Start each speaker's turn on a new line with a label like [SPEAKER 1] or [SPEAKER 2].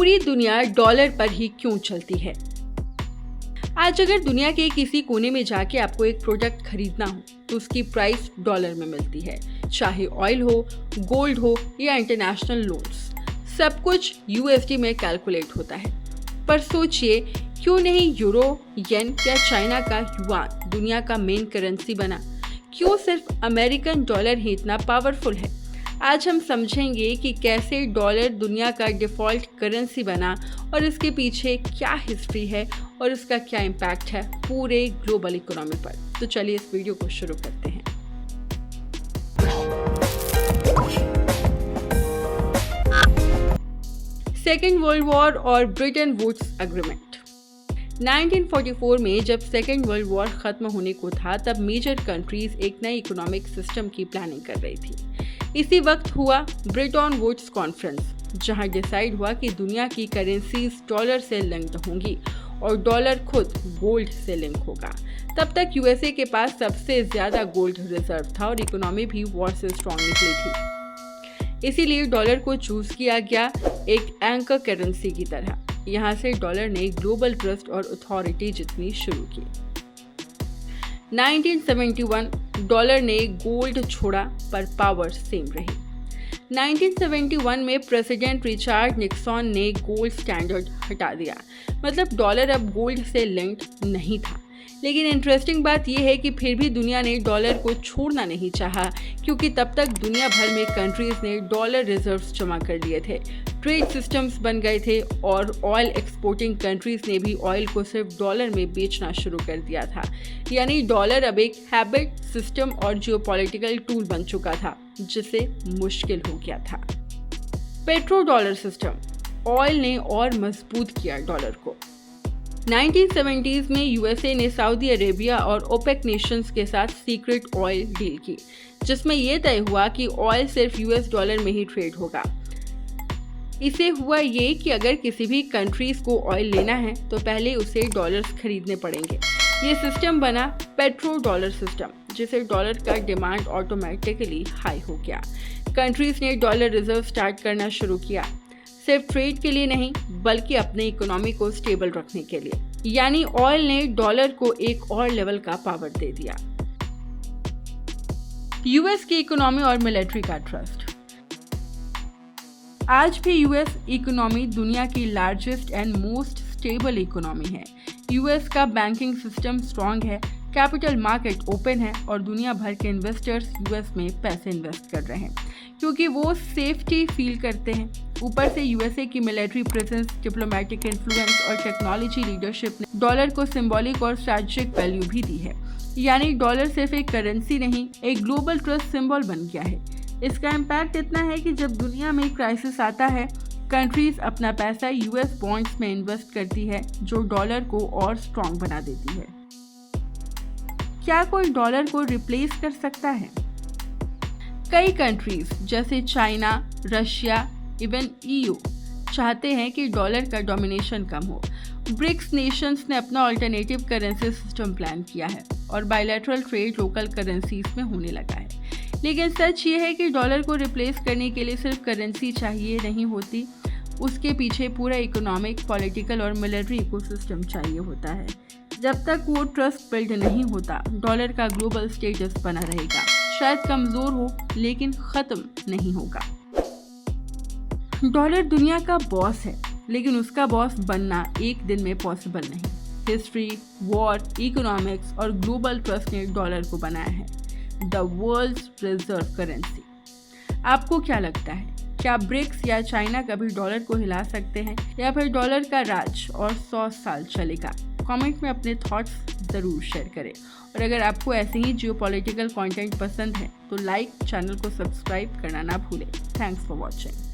[SPEAKER 1] पूरी दुनिया डॉलर पर ही क्यों चलती है। आज अगर दुनिया के किसी कोने में जाके आपको एक प्रोडक्ट खरीदना हो तो उसकी प्राइस डॉलर में मिलती है, चाहे ऑयल हो, गोल्ड हो या इंटरनेशनल लोन्स, सब कुछ यूएसडी में कैलकुलेट होता है। पर सोचिए, क्यों नहीं यूरो, येन या चाइना का युआन दुनिया का मेन करेंसी बना? क्यों सिर्फ अमेरिकन डॉलर ही इतना पावरफुल है? आज हम समझेंगे कि कैसे डॉलर दुनिया का डिफ़ॉल्ट करेंसी बना और इसके पीछे क्या हिस्ट्री है और इसका क्या इम्पैक्ट है पूरे ग्लोबल इकोनॉमी पर। तो चलिए इस वीडियो को शुरू करते हैं। सेकेंड वर्ल्ड वॉर और ब्रिटेन वुड्स एग्रीमेंट। 1944 में जब सेकेंड वर्ल्ड वॉर खत्म होने को था, तब मेजर कंट्रीज एक नई इकोनॉमिक सिस्टम की प्लानिंग कर रही थी। इसी वक्त हुआ ब्रेटन वुड्स कॉन्फ्रेंस, जहां डिसाइड हुआ कि दुनिया की करेंसीज डॉलर से लिंक्ड होंगी और डॉलर खुद गोल्ड से लिंक होगा। तब तक यूएसए के पास सबसे ज्यादा गोल्ड रिजर्व था और इकोनॉमी भी वॉर से स्ट्रॉन्ग निकली थी। इसीलिए डॉलर को चूज किया गया एक एंकर करेंसी की तरह। यहाँ से डॉलर ने ग्लोबल ट्रस्ट और अथॉरिटी जितनी शुरू की। 1971 डॉलर ने गोल्ड छोड़ा पर पावर सेम रही। 1971 में प्रेसिडेंट रिचर्ड निक्सन ने गोल्ड स्टैंडर्ड हटा दिया, मतलब डॉलर अब गोल्ड से लिंक्ड नहीं था। लेकिन इंटरेस्टिंग बात यह है कि फिर भी दुनिया ने डॉलर को छोड़ना नहीं चाहा, क्योंकि तब तक दुनिया भर में कंट्रीज ने डॉलर रिजर्व्स जमा कर लिए थे, ट्रेड सिस्टम्स बन गए थे और ऑयल एक्सपोर्टिंग कंट्रीज ने भी ऑयल को सिर्फ डॉलर में बेचना शुरू कर दिया था। यानी डॉलर अब एक हैबिट, सिस्टम और जियोपॉलिटिकल टूल बन चुका था, जिसे मुश्किल हो गया था। पेट्रो डॉलर सिस्टम, ऑयल ने और मजबूत किया डॉलर को। 1970s में यूएसए ने सऊदी अरेबिया और ओपेक नेशंस के साथ सीक्रेट ऑयल डील की, जिसमें यह तय हुआ कि ऑयल सिर्फ यूएस डॉलर में ही ट्रेड होगा। इससे हुआ ये कि अगर किसी भी कंट्रीज को ऑयल लेना है तो पहले उसे डॉलर्स खरीदने पड़ेंगे। ये सिस्टम बना पेट्रो डॉलर सिस्टम, जिससे डॉलर का डिमांड ऑटोमेटिकली हाई हो गया। कंट्रीज ने डॉलर रिजर्व स्टार्ट करना शुरू किया, सिर्फ ट्रेड के लिए नहीं बल्कि अपने इकोनॉमी को स्टेबल रखने के लिए। यानी ऑयल ने डॉलर को एक और लेवल का पावर दे दिया। यूएस की इकोनॉमी और मिलिट्री का ट्रस्ट। आज भी यूएस इकोनॉमी दुनिया की largest and most stable economy है। यूएस का बैंकिंग सिस्टम स्ट्रॉन्ग है, कैपिटल मार्केट ओपन है और दुनिया भर के इन्वेस्टर्स यूएस में पैसे इन्वेस्ट कर रहे हैं क्योंकि वो सेफ्टी फील करते हैं। ऊपर से यूएसए की मिलिट्री प्रेजेंस, डिप्लोमेटिक इन्फ्लुएंस और टेक्नोलॉजी लीडरशिप ने डॉलर को सिंबॉलिक और स्ट्रैटेजिक वैल्यू भी दी है। यानी डॉलर सिर्फ एक करेंसी नहीं, एक ग्लोबल ट्रस्ट सिंबल बन गया है। इसका इम्पैक्ट इतना है कि जब दुनिया में क्राइसिस आता है, कंट्रीज अपना पैसा यूएस बॉन्ड्स में इन्वेस्ट करती है, जो डॉलर को और स्ट्रॉन्ग बना देती है। क्या कोई डॉलर को रिप्लेस कर सकता है? कई कंट्रीज जैसे चाइना, रशिया, इवन ईयू चाहते हैं कि डॉलर का डोमिनेशन कम हो। ब्रिक्स नेशंस ने अपना अल्टरनेटिव करेंसी सिस्टम प्लान किया है और बायलैटरल ट्रेड लोकल करेंसीज में होने लगा है। लेकिन सच ये है कि डॉलर को रिप्लेस करने के लिए सिर्फ करेंसी चाहिए नहीं होती, उसके पीछे पूरा इकोनॉमिक, पॉलिटिकल और मिलिट्री इकोसिस्टम चाहिए होता है। जब तक वो ट्रस्ट बिल्ड नहीं होता, डॉलर का ग्लोबल स्टेटस बना रहेगा, शायद कमजोर हो लेकिन खत्म नहीं होगा। डॉलर दुनिया का बॉस है, लेकिन उसका बॉस बनना एक दिन में पॉसिबल नहीं। हिस्ट्री, वॉर, इकोनॉमिक्स और ग्लोबल ट्रस्ट ने डॉलर को बनाया है द वर्ल्ड्स रिजर्व करेंसी। आपको क्या लगता है, क्या ब्रिक्स या चाइना कभी डॉलर को हिला सकते हैं या फिर डॉलर का राज और 100 साल चलेगा? कमेंट में अपने थॉट्स ज़रूर शेयर करें और अगर आपको ऐसे ही जियोपॉलिटिकल कंटेंट पसंद है तो लाइक, चैनल को सब्सक्राइब करना ना भूलें। Thanks for watching.